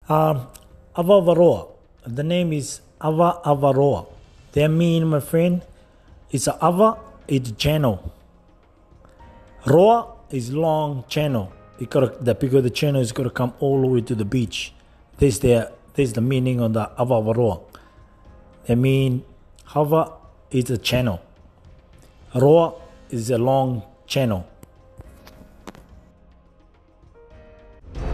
Um, Ava'avaroa. The name is Ava'avaroa. That mean, my friend, it's a Ava, it's channel. Roa is long channel. Because the channel is going to come all the way to the beach. This the meaning of the Ava'avaroa. That mean Hava is a channel. Roa is a long channel.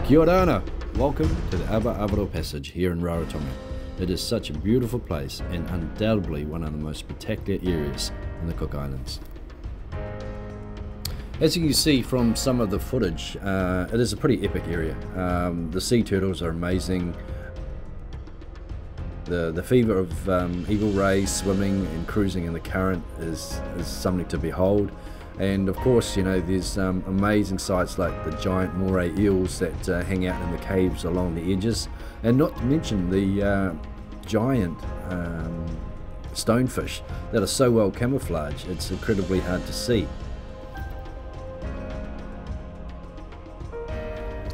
Kia ora ana. Welcome to the Ava'avaroa Passage here in Rarotonga. It is such a beautiful place and undoubtedly one of the most spectacular areas in the Cook Islands. As you can see from some of the footage, it is a pretty epic area. The sea turtles are amazing. The fever of eagle rays swimming and cruising in the current is something to behold. And of course, you know, there's amazing sights like the giant moray eels that hang out in the caves along the edges, and not to mention the giant stonefish that are so well camouflaged it's incredibly hard to see.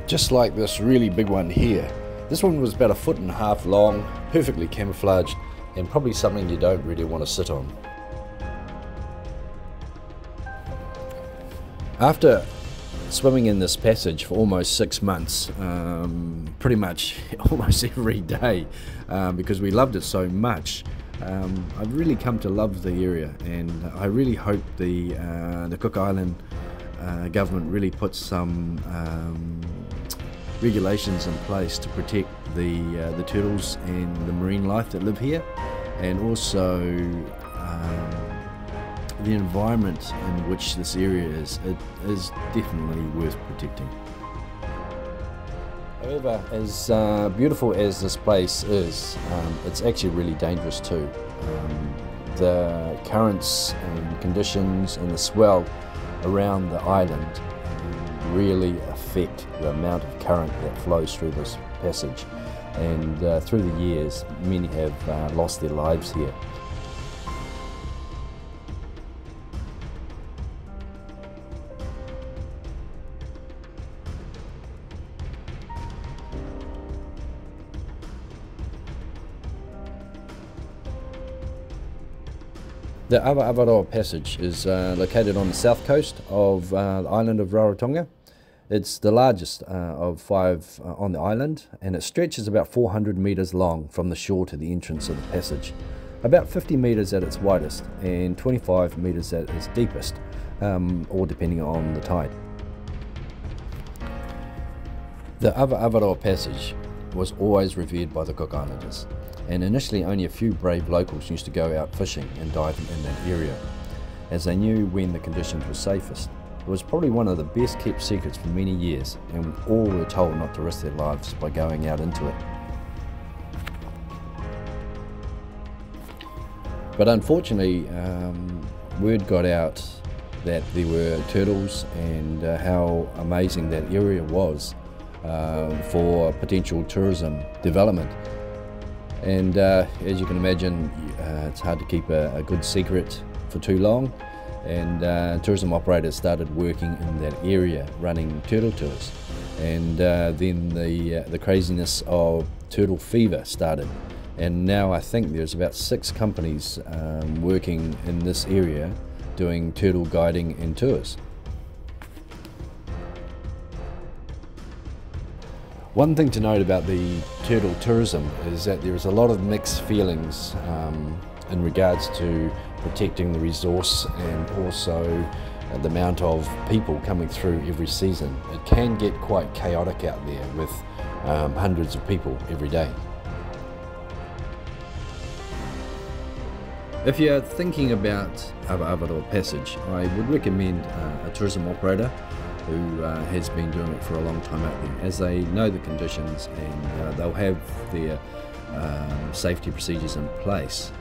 Just like this really big one here. This one was about 1.5 feet long, perfectly camouflaged, and probably something you don't really want to sit on. After swimming in this passage for almost 6 months, pretty much almost every day, because we loved it so much, I've really come to love the area, and I really hope the Cook Island government really puts some regulations in place to protect the turtles and the marine life that live here, and also the environment in which this area is. It is definitely worth protecting. However, as beautiful as this place is, it's actually really dangerous too. The currents and conditions and the swell around the island really affect the amount of current that flows through this passage, and through the years many have lost their lives here. The Ava'avaroa Passage is located on the south coast of the island of Rarotonga. It's the largest of 5 on the island, and it stretches about 400 metres long from the shore to the entrance of the passage, about 50 metres at its widest and 25 metres at its deepest, all depending on the tide. The Ava'avaroa Passage was always revered by the Cook Islanders, and initially only a few brave locals used to go out fishing and diving in that area, as they knew when the conditions were safest. It was probably one of the best kept secrets for many years, and all were told not to risk their lives by going out into it. But unfortunately, word got out that there were turtles and how amazing that area was for potential tourism development. And as you can imagine, it's hard to keep a good secret for too long, and tourism operators started working in that area running turtle tours, and then the craziness of turtle fever started, and now I think there's about 6 companies working in this area doing turtle guiding and tours. One thing to note about the turtle tourism is that there is a lot of mixed feelings in regards to protecting the resource, and also the amount of people coming through every season. It can get quite chaotic out there with hundreds of people every day. If you're thinking about Ava'avaroa Passage, I would recommend a tourism operator who has been doing it for a long time out there, as they know the conditions, and they'll have their safety procedures in place.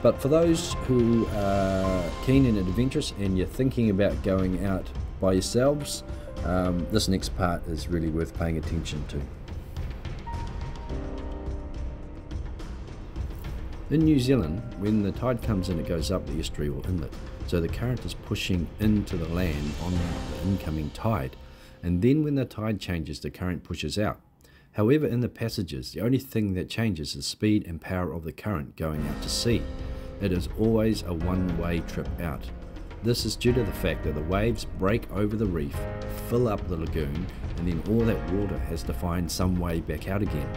But for those who are keen and adventurous and you're thinking about going out by yourselves, this next part is really worth paying attention to. In New Zealand, when the tide comes in, it goes up the estuary or inlet, so the current is pushing into the land on the incoming tide, and then when the tide changes, the current pushes out. However, in the passages, the only thing that changes is the speed and power of the current going out to sea. It is always a one-way trip out. This is due to the fact that the waves break over the reef, fill up the lagoon, and then all that water has to find some way back out again.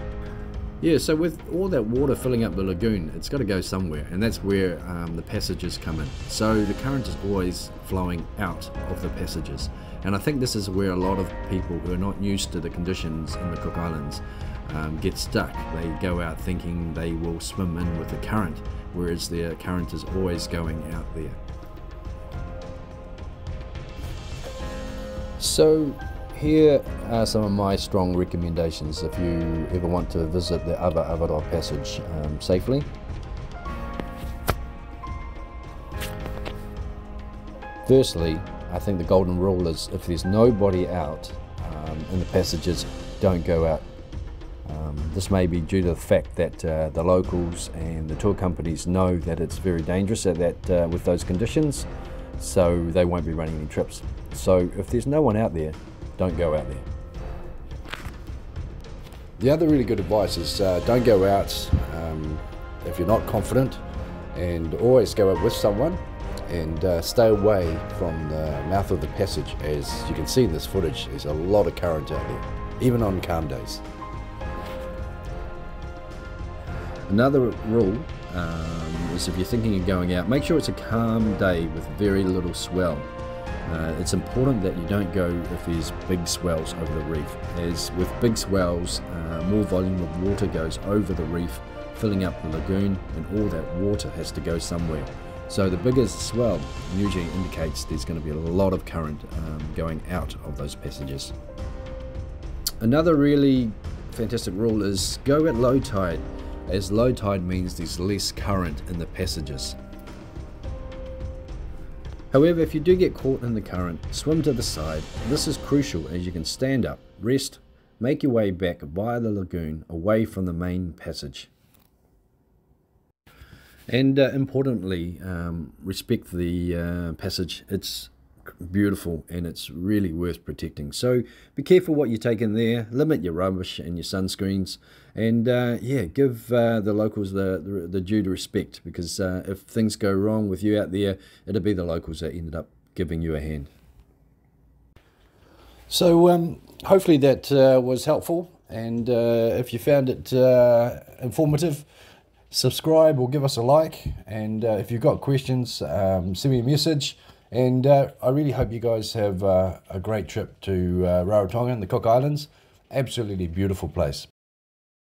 Yeah, so with all that water filling up the lagoon, it's got to go somewhere, and that's where the passages come in. So the current is always flowing out of the passages, and I think this is where a lot of people who are not used to the conditions in the Cook Islands get stuck. They go out thinking they will swim in with the current, whereas the current is always going out there. So here are some of my strong recommendations if you ever want to visit the Ava'avaroa Passage safely. Firstly, I think the golden rule is if there's nobody out in the passages, don't go out. This may be due to the fact that the locals and the tour companies know that it's very dangerous with those conditions, so they won't be running any trips. So if there's no one out there, don't go out there. The other really good advice is don't go out if you're not confident, and always go out with someone, and stay away from the mouth of the passage. As you can see in this footage, there's a lot of current out there, even on calm days. Another rule is if you're thinking of going out, make sure it's a calm day with very little swell. It's important that you don't go if there's big swells over the reef, as with big swells, more volume of water goes over the reef, filling up the lagoon, and all that water has to go somewhere. So the bigger swell usually indicates there's going to be a lot of current going out of those passages. Another really fantastic rule is go at low tide, as low tide means there's less current in the passages. However, if you do get caught in the current, swim to the side. This is crucial as you can stand up, rest, make your way back via the lagoon away from the main passage. And importantly, respect the passage. It's beautiful and it's really worth protecting. So be careful what you take in there, limit your rubbish and your sunscreens, and yeah, give the locals the due to respect, because if things go wrong with you out there, it'll be the locals that ended up giving you a hand. So hopefully that was helpful, and if you found it informative, subscribe or give us a like, and if you've got questions, send me a message. And I really hope you guys have a great trip to Rarotonga and the Cook Islands. Absolutely beautiful place.